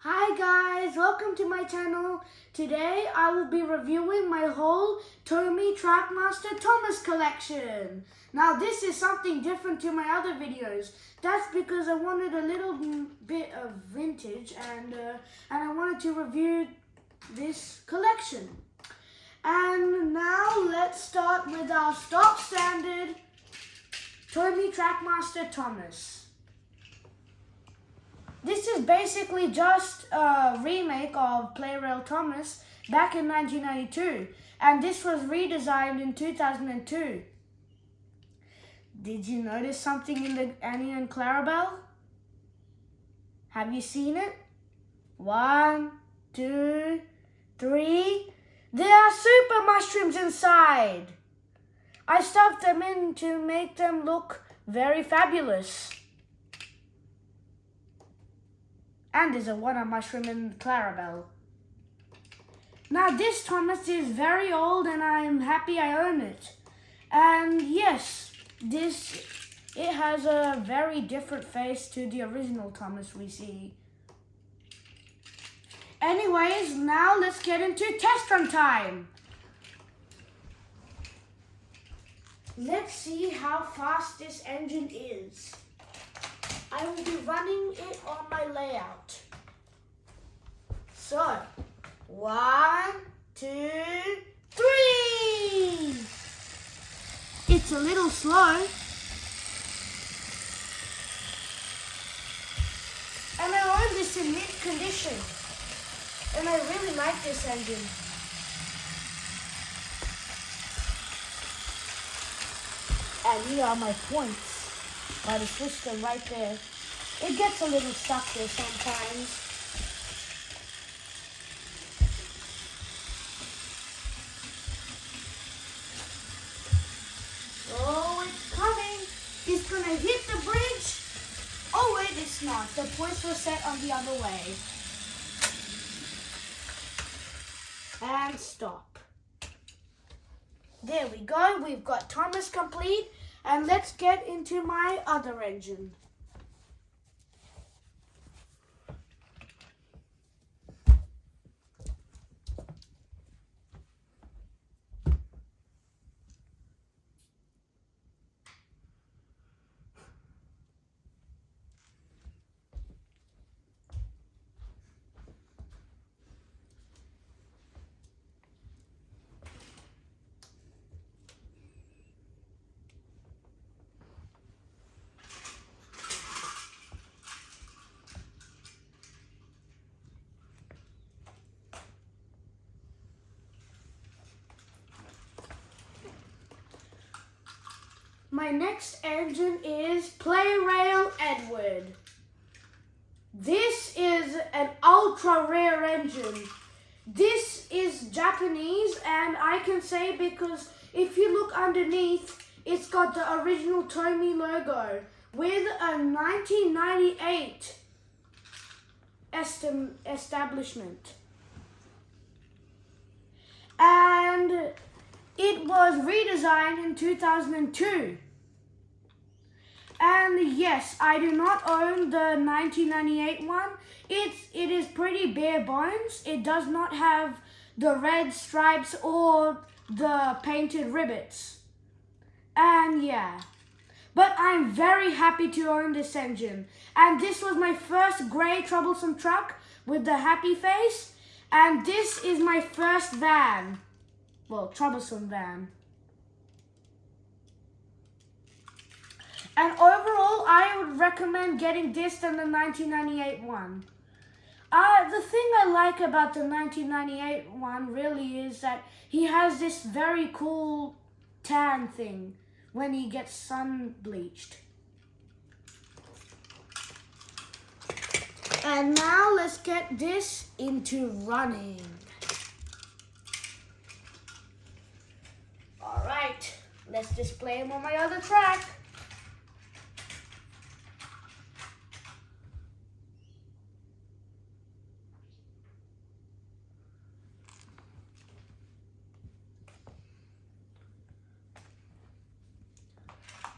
Hi guys, welcome to my channel. Today I will be reviewing my whole Tomy Trackmaster Thomas collection. Now this is something different to my other videos. That's because I wanted a little bit of vintage and I wanted to review this collection. And now let's start with our stock standard Tomy Trackmaster Thomas. This is basically just a remake of Play Rail Thomas back in 1992, and this was redesigned in 2002. Did you notice something in the Annie and Clarabelle? Have you seen it? 1, 2, 3. There are super mushrooms inside. I stuffed them in to make them look very fabulous. And there's a water mushroom in Clarabelle. Now this Thomas is very old and I'm happy I own it. And yes, it has a very different face to the original Thomas we see. Anyways, now let's get into test run time. Let's see how fast this engine is. I will be running it on my layout. So, 1, 2, 3. It's a little slow. And I own this in mint condition. And I really like this engine. And here are my points. By the system right there. It gets a little stuck there sometimes. Oh, it's coming. It's gonna hit the bridge. Oh wait, it's not. The points were set on the other way. And stop. There we go. We've got Thomas complete. And let's get into my other engine. My next engine is Play Rail Edward. This is an ultra rare engine. This is Japanese, and I can say because if you look underneath, it's got the original Tomy logo with a 1998 establishment. And it was redesigned in 2002. And yes, I do not own the 1998 one. It is pretty bare bones. It does not have the red stripes or the painted rivets. And yeah. But I'm very happy to own this engine. And this was my first grey troublesome truck with the happy face. And this is my first van. Well, troublesome van. And overall, I would recommend getting this than the 1998 one. The thing I like about the 1998 one really is that he has this very cool tan thing when he gets sun bleached. And now let's get this into running. Alright, let's display him on my other track.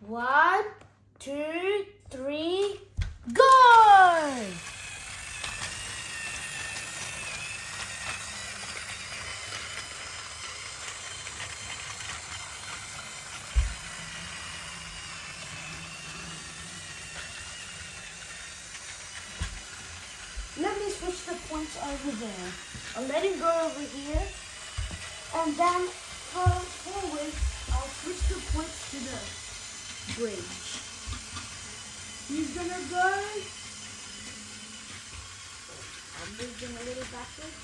One, 2, 3, go! let me switch the points over there. I'll let him go over here. And then forward, I'll switch the points to the bridge. He's gonna go. I'm moving a little backwards.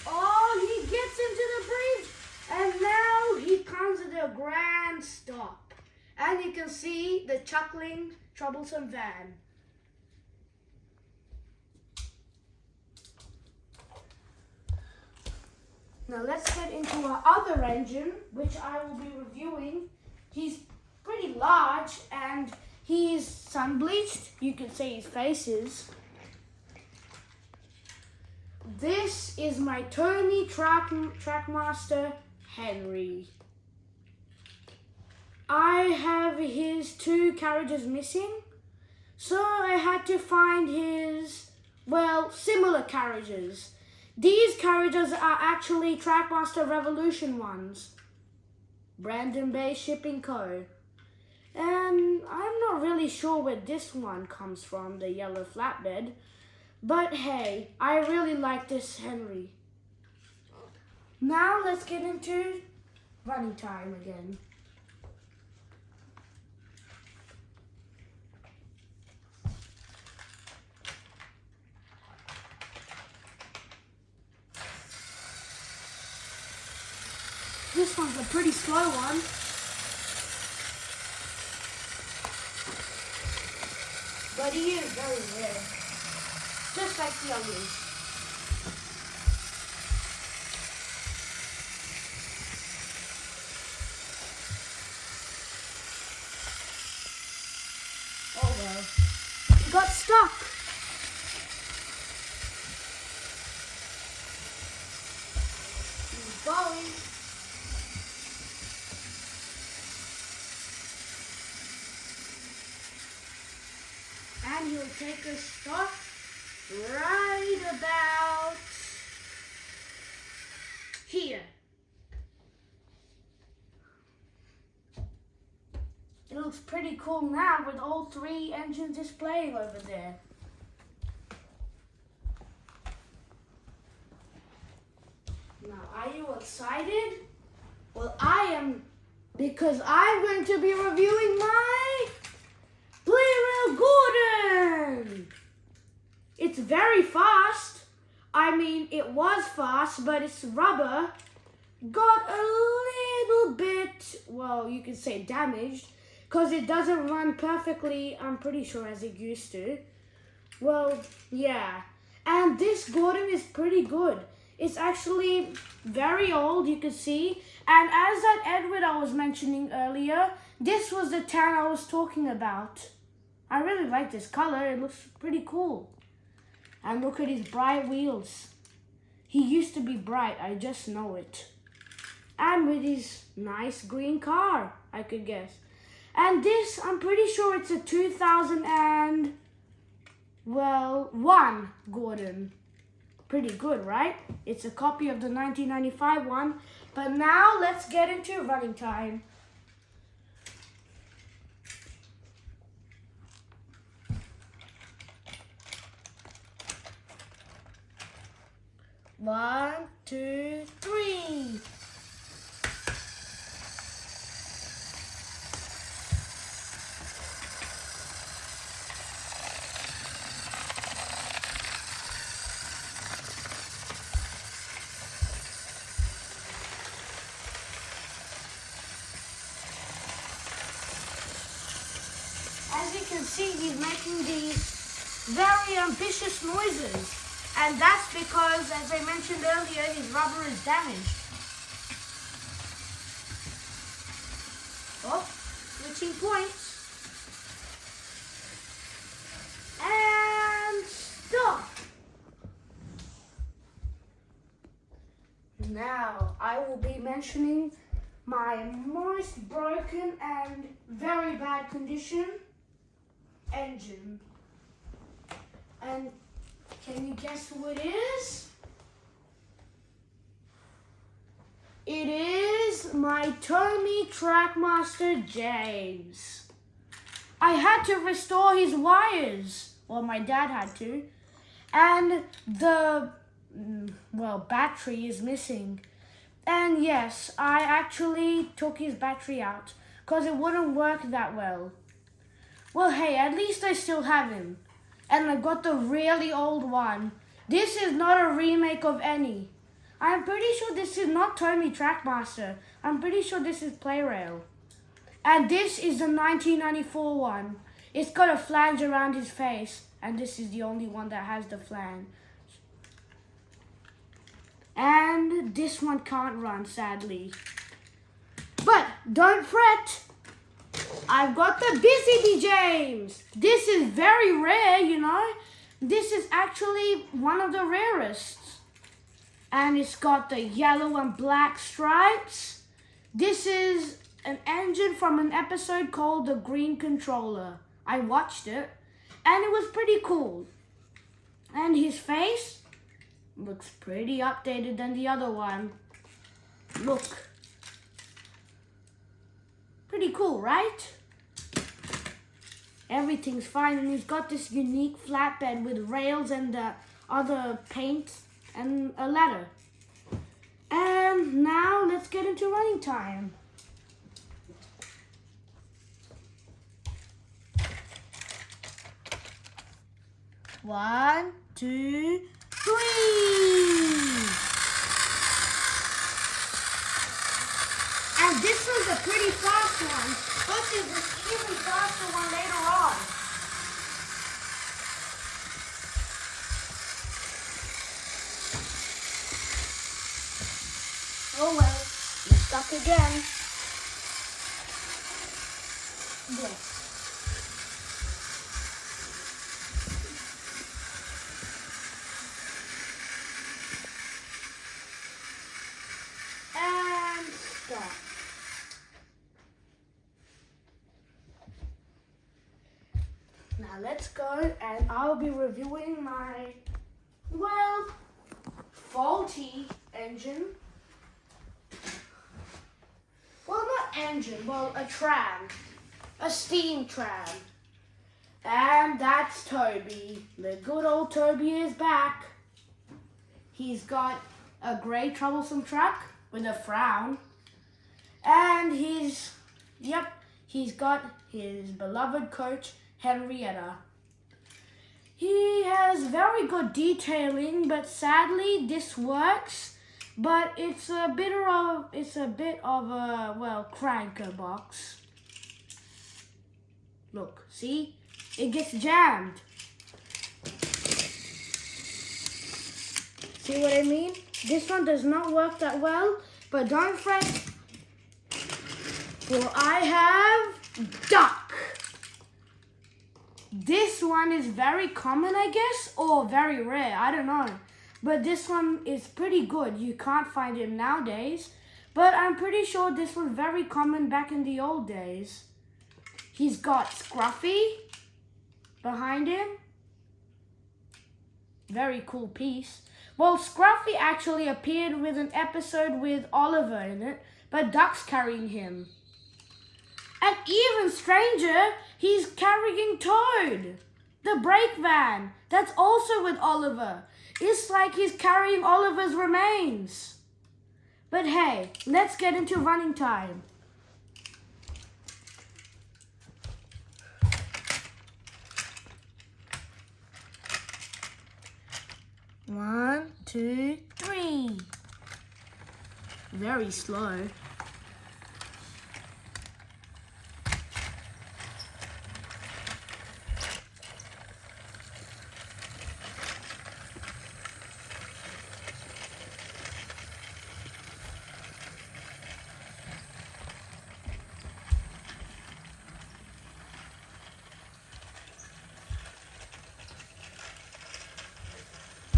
Oh, he gets into the bridge. And now he comes to the grand stop. And you can see the chuckling, troublesome van. Now let's get into our other engine, which I will be reviewing. He's pretty large and he's sun bleached. You can see his face is. This is my tomy trackmaster Henry. I have his 2 carriages missing, so I had to find his, well, similar carriages. These carriages are actually Trackmaster Revolution ones. Brandon Bay Shipping Co. And I'm not really sure where this one comes from, the yellow flatbed. But hey, I really like this Henry. Now let's get into running time again. This one's a pretty slow one. But he is very rare. Just like the others. Oh well. He got stuck. He's going. And he'll take a stop right about here. It looks pretty cool now with all 3 engines displaying over there. Now, are you excited? Well, I am, because I'm going to be reviewing my Blair Gordon. It's very fast. I mean, it was fast, but its rubber got a little bit, well, you can say damaged, because it doesn't run perfectly, I'm pretty sure, as it used to. Well, yeah. And this Gordon is pretty good. It's actually very old, you can see. And as that Edward I was mentioning earlier, this was the tan I was talking about. I really like this color. It looks pretty cool. And look at his bright wheels. He used to be bright, I just know it. And with his nice green car, I could guess. And this, I'm pretty sure it's a 2001 Gordon. Pretty good, right? It's a copy of the 1995 one. But now let's get into running time. One, two, three. As you can see, he's making these very ambitious noises. And that's because, as I mentioned earlier, his rubber is damaged. Oh, switching points. And stop. Now, I will be mentioning my most broken and very bad condition engine. And can you guess who it is? It is my tomy Trackmaster James. I had to restore his wires. or my dad had to. And the, battery is missing. And yes, I actually took his battery out because it wouldn't work that well. Well, hey, at least I still have him. And I got the really old one. This is not a remake of any. I'm pretty sure this is not Tomy Trackmaster. I'm pretty sure this is Playrail. And this is the 1994 one. It's got a flange around his face. And this is the only one that has the flange. And this one can't run, sadly. But don't fret. I've got the Busy James. This is very rare, you know. This is actually one of the rarest. And it's got the yellow and black stripes. This is an engine from an episode called The Green Controller. I watched it and it was pretty cool. And his face looks pretty updated than the other one. Look. Pretty cool, right? Everything's fine, and he's got this unique flatbed with rails and other paint and a ladder. And now let's get into running time. One, two, three. And this was a pretty fast one, but there's an even faster one later on. Oh well, you're stuck again. Yes. And stop. Now let's go, and I'll be reviewing my, faulty engine. Well, not engine, a tram. A steam tram. And that's Toby. The good old Toby is back. He's got a grey troublesome truck with a frown. And he's got his beloved coach, Henrietta. He has very good detailing, but sadly this works, but it's a bit of a cranker box. Look, see? It gets jammed. See what I mean? This one does not work that well, but don't fret, for I have duck. This one is very common, I guess, or very rare, I don't know. But this one is pretty good. You can't find it nowadays, but I'm pretty sure this was very common back in the old days. He's got Scruffy behind him. Very cool piece. Well, Scruffy actually appeared with an episode with Oliver in it, but Duck's carrying him. And even stranger, he's carrying Toad, the brake van. That's also with Oliver. It's like he's carrying Oliver's remains. But hey, let's get into running time. One, two, three. Very slow.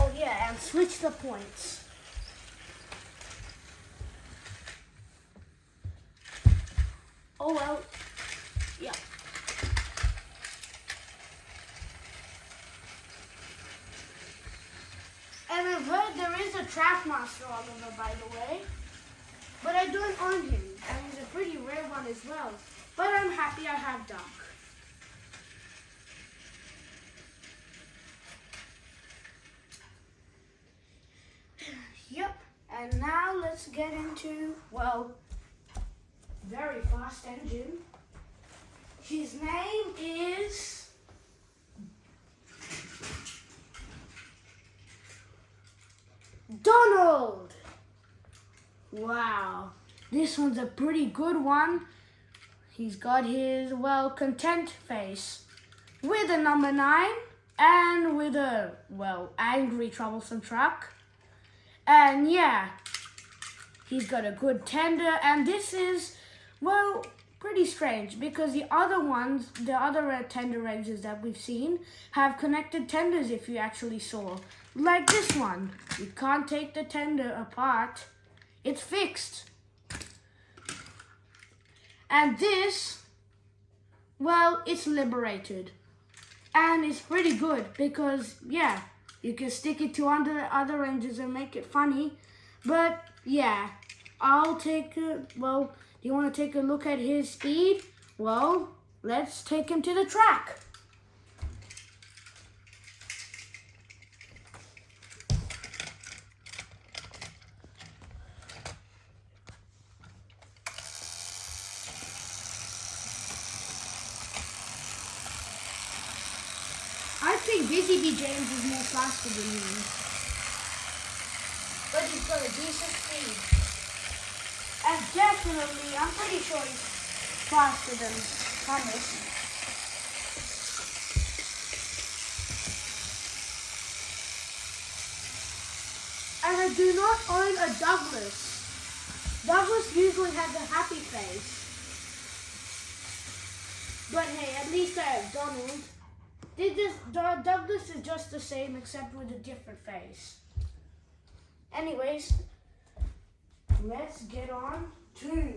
Oh yeah, and switch the points. Oh well, yeah. And I've heard there is a trackmaster Oliver, by the way, but I don't own him, and he's a pretty rare one as well. But I'm happy I have Duck. let's get into, well, very fast engine. His name is Donald. Wow, this one's a pretty good one. He's got his, well, content face with a number 9 and with a, well, angry, troublesome truck. And yeah, he's got a good tender, and this is, well, pretty strange because the other ones, the other tender engines that we've seen have connected tenders if you actually saw. Like this one, you can't take the tender apart. It's fixed. And this, well, it's liberated. And it's pretty good because, yeah, you can stick it to other engines and make it funny. But, yeah, I'll take a, well, do you want to take a look at his speed? Well, let's take him to the track. I think Busy Bee James is more faster than me. But he's got a decent speed. And definitely, I'm pretty sure he's faster than Thomas. And I do not own a Douglas. Douglas usually has a happy face. But hey, at least I have Donald. Douglas is just the same except with a different face. Anyways, let's get on to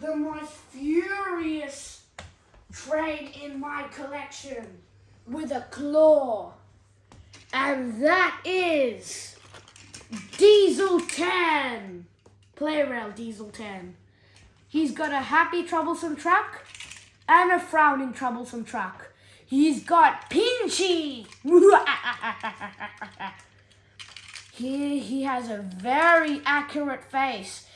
the most furious train in my collection with a claw. And that is Diesel 10. Playrail Diesel 10. He's got a happy troublesome truck and a frowning troublesome truck. He's got Pinchy. He has a very accurate face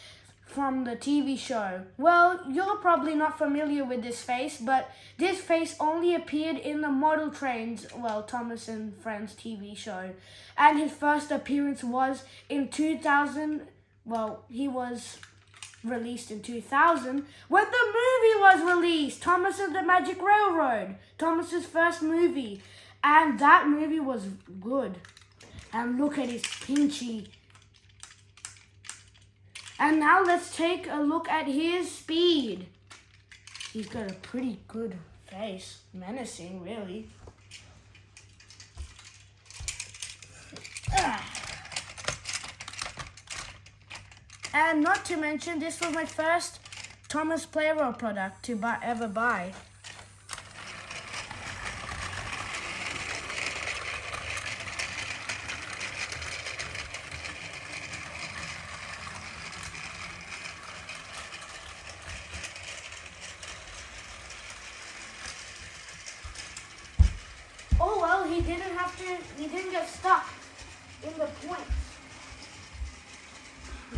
from the TV show. Well, you're probably not familiar with this face, but this face only appeared in the Model Trains, well, Thomas and Friends TV show. And his first appearance was in 2000, well, he was released in 2000 when the movie was released, Thomas and the Magic Railroad, Thomas's first movie, and that movie was good. And look at his Pinchy. And now let's take a look at his speed. He's got a pretty good face, menacing really. And not to mention, this was my first Thomas Playroll product to ever buy. Oh well, he didn't get stuck in the point.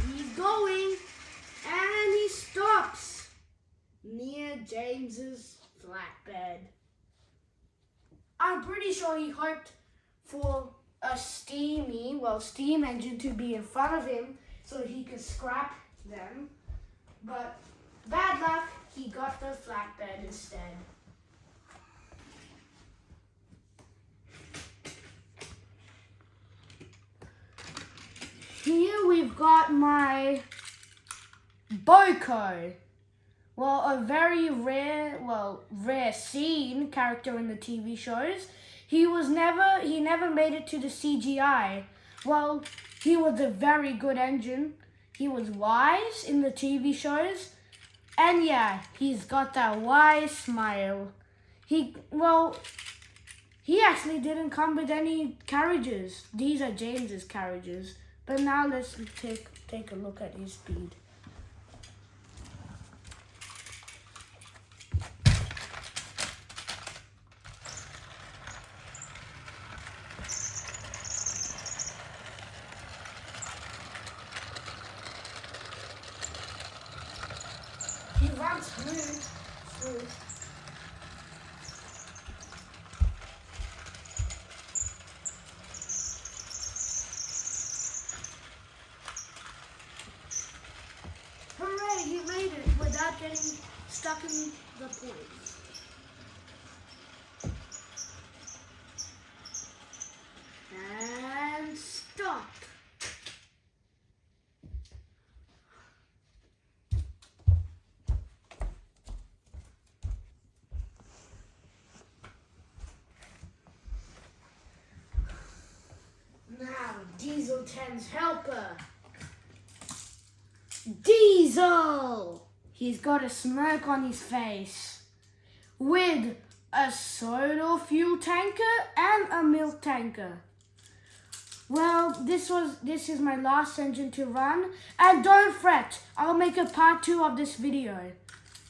He's going, and he stops near James's flatbed. I'm pretty sure he hoped for a steam engine to be in front of him so he could scrap them. But bad luck, he got the flatbed instead. Here we've got my Boko. Well, a very rare scene character in the TV shows. He never made it to the CGI. Well, he was a very good engine. He was wise in the TV shows. And yeah, he's got that wise smile. He actually didn't come with any carriages. These are James's carriages. But now let's take a look at his speed. Smooth, smooth. Hooray, he made it without getting stuck in the points. And stop. Now, Diesel 10's helper. Diesel! He's got a smirk on his face with a soda fuel tanker and a milk tanker. Well, this is my last engine to run, and don't fret, I'll make a part 2 of this video.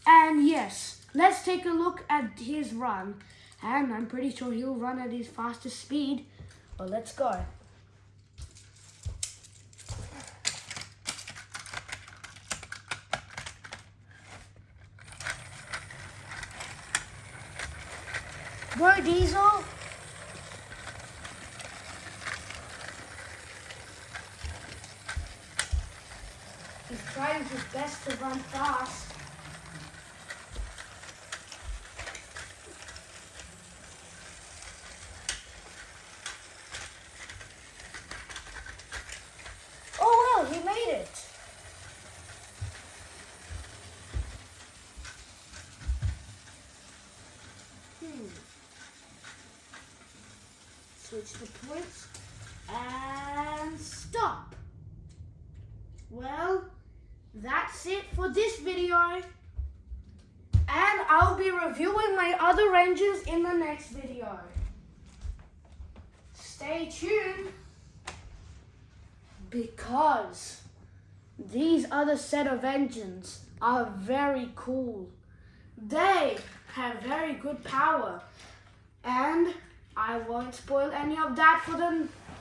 And yes, let's take a look at his run, and I'm pretty sure he'll run at his fastest speed, but let's go. Go, Diesel! He's trying his best to run fast. Oh well, he made it! Switch the points and stop. Well, that's it for this video, and I'll be reviewing my other engines in the next video. Stay tuned, because these other set of engines are very cool. They have very good power, and I won't spoil any of that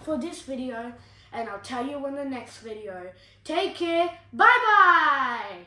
for this video, and I'll tell you in the next video. Take care. Bye bye.